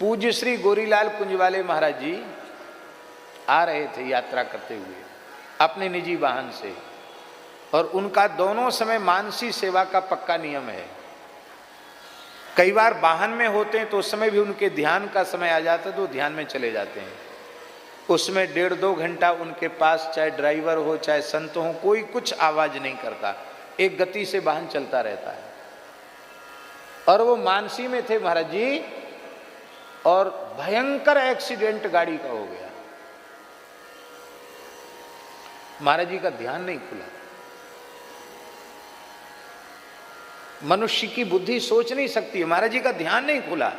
पूज्य श्री गोरीलाल कुंजवाले महाराज जी आ रहे थे यात्रा करते हुए अपने निजी वाहन से, और उनका दोनों समय मानसी सेवा का पक्का नियम है। कई बार वाहन में होते हैं तो उस समय भी उनके ध्यान का समय आ जाता है तो ध्यान में चले जाते हैं। उसमें 1.5-2 घंटा उनके पास चाहे ड्राइवर हो चाहे संत हो, कोई कुछ आवाज नहीं करता, एक गति से वाहन चलता रहता है। और वो मानसी में थे महाराज जी, और भयंकर एक्सीडेंट गाड़ी का हो गया। महाराज जी का ध्यान नहीं खुला। मनुष्य की बुद्धि सोच नहीं सकती, महाराज जी का ध्यान नहीं खुला।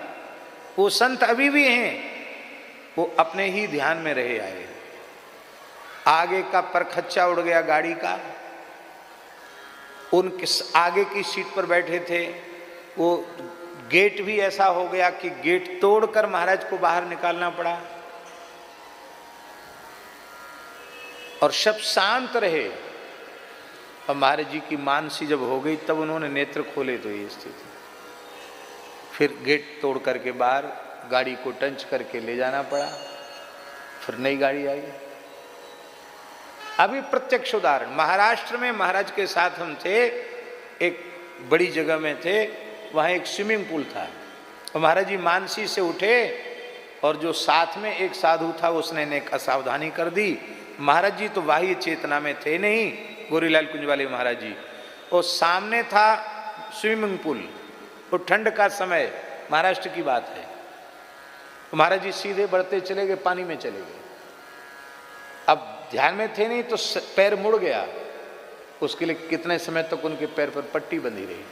वो संत अभी भी हैं, वो अपने ही ध्यान में रहे आए। आगे का परखच्चा उड़ गया गाड़ी का, उनके आगे की सीट पर बैठे थे, वो गेट भी ऐसा हो गया कि गेट तोड़कर महाराज को बाहर निकालना पड़ा। और सब शांत रहे। और महाराज जी की मानसी जब हो गई तब उन्होंने नेत्र खोले तो ये स्थिति। फिर गेट तोड़ करके बाहर गाड़ी को टंच करके ले जाना पड़ा, फिर नई गाड़ी आई। अभी प्रत्यक्ष उदाहरण, महाराष्ट्र में महाराज के साथ हम थे, एक बड़ी जगह में थे, वहाँ एक स्विमिंग पूल था। और महाराज जी मानसी से उठे और जो साथ में एक साधु था उसने एक असावधानी कर दी। महाराज जी तो बाह्य चेतना में थे नहीं, गोरीलाल कुंजवाले महाराज जी, और सामने था स्विमिंग पूल, वो ठंड का समय, महाराष्ट्र की बात है। तो महाराज जी सीधे बढ़ते चले गए, पानी में चले गए। अब ध्यान में थे नहीं तो पैर मुड़ गया, उसके लिए कितने समय तक उनके पैर पर पट्टी बंधी रही।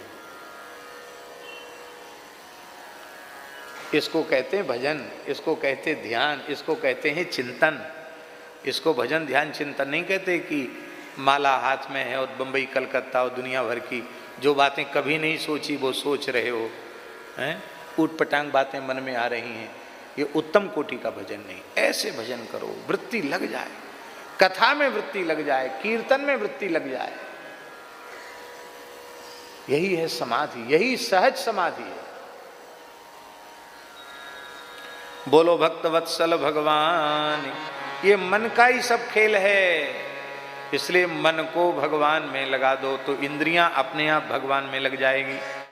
इसको कहते हैं भजन, इसको कहते हैं ध्यान, इसको कहते हैं चिंतन। इसको भजन ध्यान चिंतन नहीं कहते कि माला हाथ में है और बम्बई कलकत्ता और दुनिया भर की जो बातें कभी नहीं सोची वो सोच रहे हो, हैं, ऊट पटांग बातें मन में आ रही हैं। ये उत्तम कोटि का भजन नहीं। ऐसे भजन करो वृत्ति लग जाए, कथा में वृत्ति लग जाए, कीर्तन में वृत्ति लग जाए। यही है समाधि, यही सहज समाधि है। बोलो भक्त वत्सल भगवान। ये मन का ही सब खेल है, इसलिए मन को भगवान में लगा दो तो इंद्रियां अपने आप भगवान में लग जाएगी।